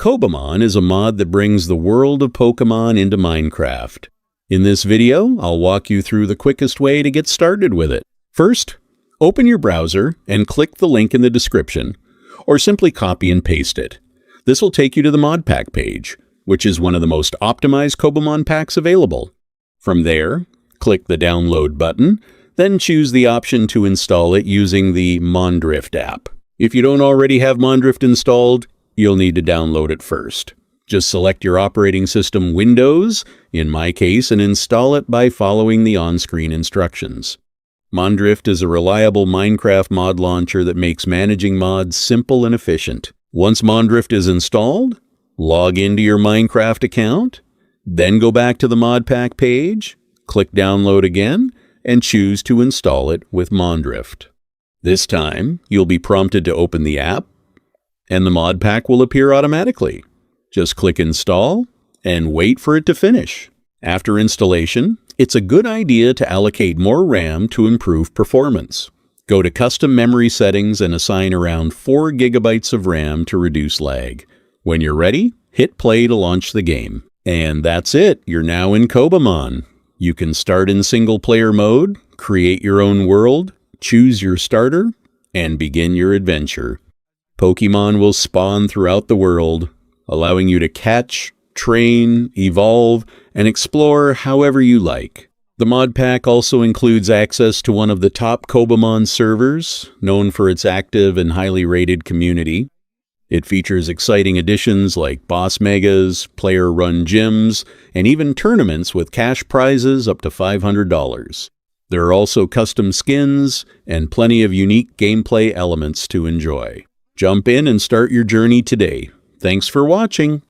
Cobblemon is a mod that brings the world of Pokémon into Minecraft. In this video, I'll walk you through the quickest way to get started with it. First, open your browser and click the link in the description, or simply copy and paste it. This will take you to the mod pack page, which is one of the most optimized Cobblemon packs available. From there, click the download button, then choose the option to install it using the Modrinth app. If you don't already have Modrinth installed, you'll need to download it first. Just select your operating system Windows, in my case, and install it by following the on-screen instructions. Modrinth is a reliable Minecraft mod launcher that makes managing mods simple and efficient. Once Modrinth is installed, log into your Minecraft account, then go back to the mod pack page, click download again, and choose to install it with Modrinth. This time, you'll be prompted to open the app, and the mod pack will appear automatically. Just click install and wait for it to finish. After installation, it's a good idea to allocate more RAM to improve performance. Go to custom memory settings and assign around 4 GB of RAM to reduce lag. When you're ready, hit play to launch the game. And that's it, you're now in Cobblemon. You can start in single player mode, create your own world, choose your starter, and begin your adventure. Pokémon will spawn throughout the world, allowing you to catch, train, evolve, and explore however you like. The mod pack also includes access to one of the top Cobblemon servers, known for its active and highly rated community. It features exciting additions like boss megas, player-run gyms, and even tournaments with cash prizes up to $500. There are also custom skins and plenty of unique gameplay elements to enjoy. Jump in and start your journey today. Thanks for watching.